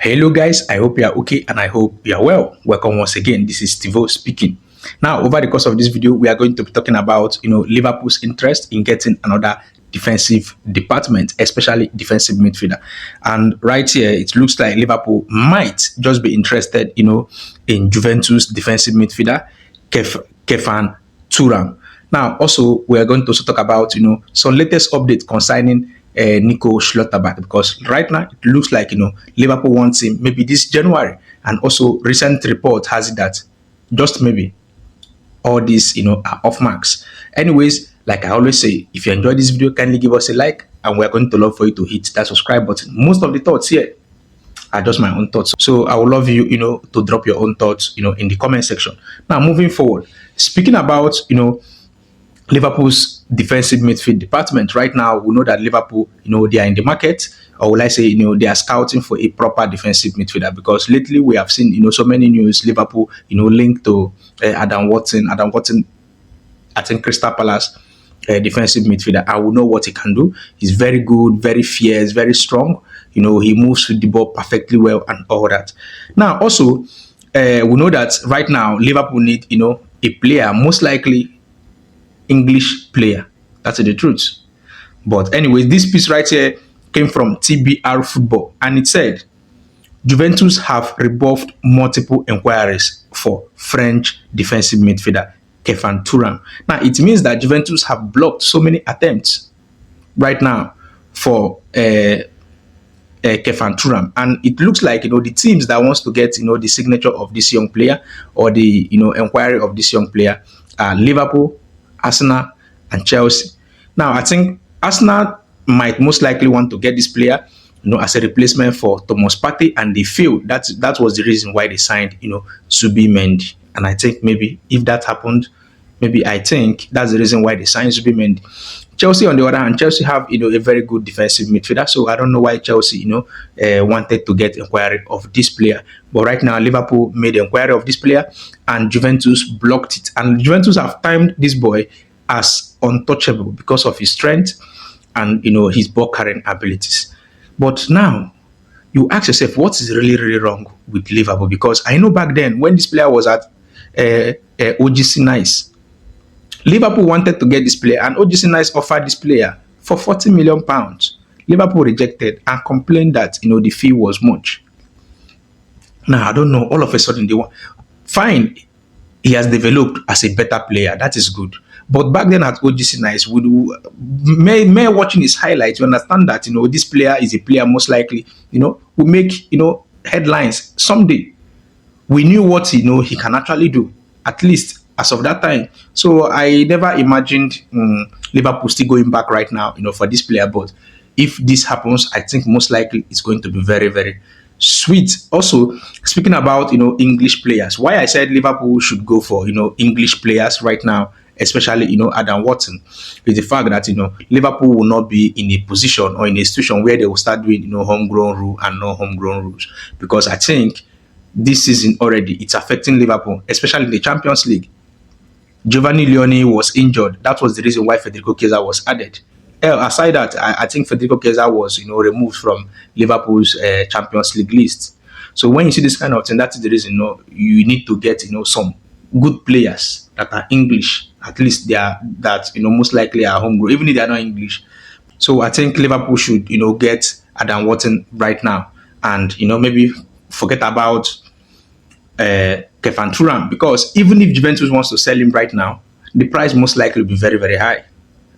Hello, guys. I hope you are okay and I hope you are well. Welcome once again. This is Tivo speaking. Now, over the course of this video, we are going to be talking about Liverpool's interest in getting another defensive department, especially defensive midfielder. And right here, it looks like Liverpool might just be interested, in Juventus defensive midfielder Khephran Thuram. Now, also, we are going to also talk about some latest update concerning Nico Schlotterbeck, because right now it looks like Liverpool wants him maybe this January, and also recent report has it that just maybe all these are off marks. Anyways, like I always say, if you enjoyed this video, kindly give us a like, and we're going to love for you to hit that subscribe button. Most of the thoughts here are just my own thoughts, so I would love you to drop your own thoughts in the comment section. Now, moving forward, speaking about Liverpool's defensive midfield department. Right now, we know that Liverpool, they are in the market, or will I say, they are scouting for a proper defensive midfielder, because lately we have seen, so many news, Liverpool, linked to Adam Watson. Adam Watson, I think Crystal Palace defensive midfielder. I will know what he can do. He's very good, very fierce, very strong. He moves with the ball perfectly well and all that. Now, also, we know that right now Liverpool need, a player, most likely English player. That's the truth. But anyway, this piece right here came from TBR Football, and it said Juventus have rebuffed multiple inquiries for French defensive midfielder Khephran Thuram. Now, it means that Juventus have blocked so many attempts right now for Khephran Thuram, and it looks like the teams that wants to get the signature of this young player, or the inquiry of this young player, are Liverpool, Arsenal, and Chelsea. Now, I think Arsenal might most likely want to get this player, as a replacement for Thomas Partey, and they feel that was the reason why they signed, Zubimendi. And I think maybe if that happened, maybe I think that's the reason why they signed Zubimendi. Chelsea, on the other hand, Chelsea have a very good defensive midfielder, so I don't know why Chelsea wanted to get inquiry of this player. But right now, Liverpool made inquiry of this player, and Juventus blocked it. And Juventus have timed this boy as untouchable because of his strength and his ball carrying abilities. But now you ask yourself, what is really wrong with Liverpool? Because I know back then when this player was at OGC Nice, Liverpool wanted to get this player, and OGC Nice offered this player for £40 million. Liverpool rejected and complained that the fee was much. Now, I don't know, all of a sudden they want, fine, he has developed as a better player, that is good. But back then at OGC Nice, may watching his highlights, you understand that this player is a player most likely will make headlines someday. We knew what he can actually do, at least as of that time. So I never imagined Liverpool still going back right now for this player. But if this happens, I think most likely it's going to be very sweet. Also, speaking about English players, why I said Liverpool should go for English players right now, especially Adam Watson, is the fact that Liverpool will not be in a position or in a situation where they will start doing homegrown rule and no homegrown rules, because I think this season already it's affecting Liverpool, especially in the Champions League. Giovanni Leone was injured. That was the reason why Federico Chiesa was added. Aside that, I think Federico Chiesa was removed from Liverpool's Champions League list. So when you see this kind of thing, that is the reason you need to get some good players that are English. At least they are that most likely are homegrown, even if they are not English. So I think Liverpool should get Adam Watson right now, and maybe forget about Khephran Thuram, because even if Juventus wants to sell him right now, the price most likely will be very high.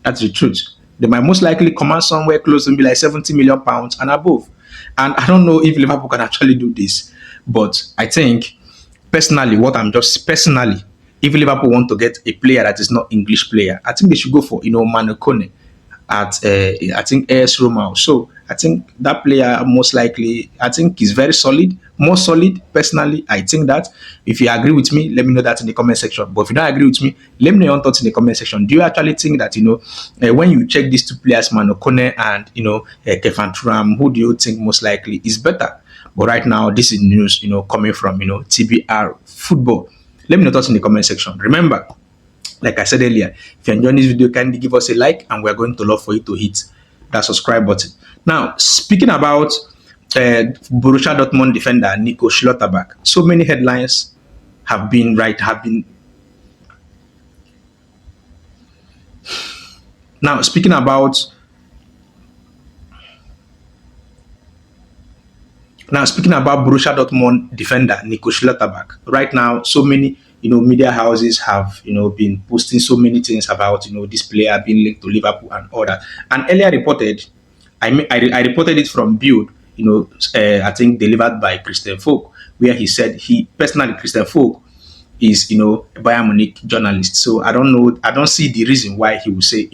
That's the truth. They might most likely command somewhere close to be like £70 million and above. And I don't know if Liverpool can actually do this, but I think personally, if Liverpool want to get a player that is not English player, I think they should go for Manu Kone at I think AS Roma. So I think that player most likely, I think is very solid, more solid. Personally, I think that. If you agree with me, let me know that in the comment section. But if you don't agree with me, let me know your thoughts in the comment section. Do you actually think that when you check these two players, Manu Kone and Khephran Thuram, who do you think most likely is better? But right now, this is news coming from TBR Football. Let me know thoughts in the comment section. Remember, like I said earlier, if you enjoyed this video, kindly give us a like, and we're going to love for you to hit that subscribe button. Now, speaking about Borussia Dortmund defender Nico Schlotterbeck. So many headlines have been now speaking about Borussia Dortmund defender Nico Schlotterbeck. Right now, so many media houses have been posting so many things about this player being linked to Liverpool and all that. And earlier reported, I reported it from Build, I think delivered by Christian Folk, where he said he personally Christian Folk is a Bayern Munich journalist. So I don't see the reason why he would say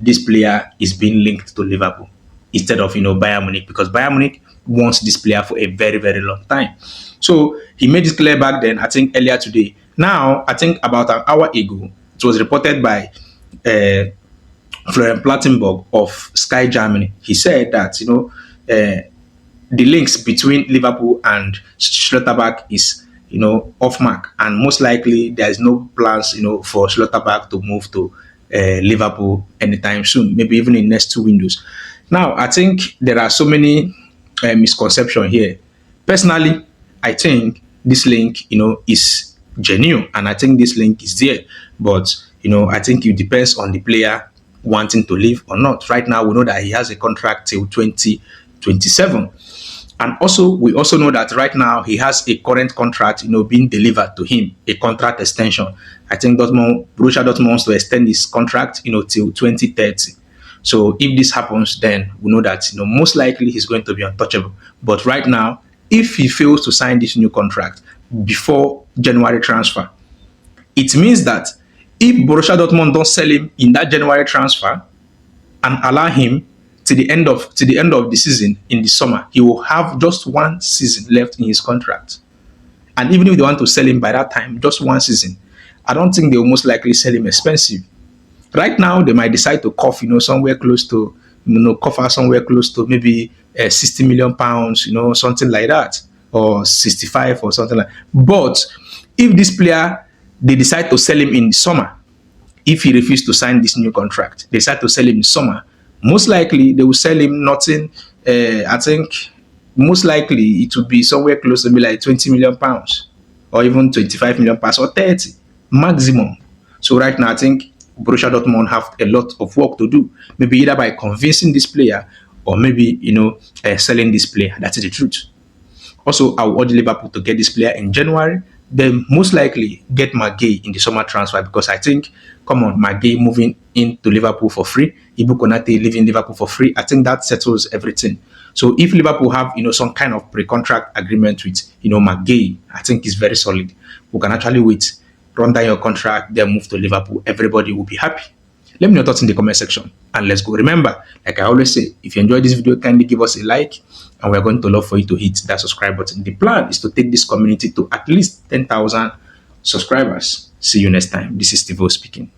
this player is being linked to Liverpool instead of Bayern Munich, because Bayern Munich wants this player for a very very long time. So he made it clear back then. I think earlier today. Now I think about an hour ago, it was reported by Florian Plattenberg of Sky Germany. He said that the links between Liverpool and Schlotterbeck is off mark, and most likely there is no plans for Schlotterbeck to move to Liverpool anytime soon, maybe even in next two windows. Now I think there are so many misconceptions here. Personally, I think this link is genuine, and I think this link is there, but I think it depends on the player wanting to leave or not. Right now we know that he has a contract till 2027. And also, we also know that right now he has a current contract, being delivered to him, a contract extension. I think Borussia Dortmund wants to extend his contract, till 2030. So if this happens, then we know that, most likely he's going to be untouchable. But right now, if he fails to sign this new contract before January transfer, it means that if Borussia Dortmund don't sell him in that January transfer and allow him to the end of the season in the summer, he will have just one season left in his contract. And even if they want to sell him by that time, just one season, I don't think they will most likely sell him expensive. Right now, they might decide to cough, somewhere close to, cough somewhere close to maybe 60 million pounds, something like that, or 65 or something like. But if this player, they decide to sell him in summer, if he refuses to sign this new contract, they decide to sell him in summer, most likely they will sell him nothing. I think most likely it will be somewhere close to be like 20 million pounds, or even 25 million pounds, or 30 maximum. So right now, I think Borussia Dortmund have a lot of work to do. Maybe either by convincing this player, or maybe selling this player. That's the truth. Also, I would urge Liverpool to get this player in January. Then most likely get McGay in the summer transfer, because I think, come on, McGay moving into Liverpool for free, Ibu Konate leaving Liverpool for free, I think that settles everything. So if Liverpool have some kind of pre-contract agreement with McGay, I think it's very solid. We can actually wait, run down your contract, then move to Liverpool. Everybody will be happy. Let me know your thoughts in the comment section, and let's go. Remember, like I always say, if you enjoyed this video, kindly give us a like, and we're going to love for you to hit that subscribe button. The plan is to take this community to at least 10,000 subscribers. See you next time. This is Steve speaking.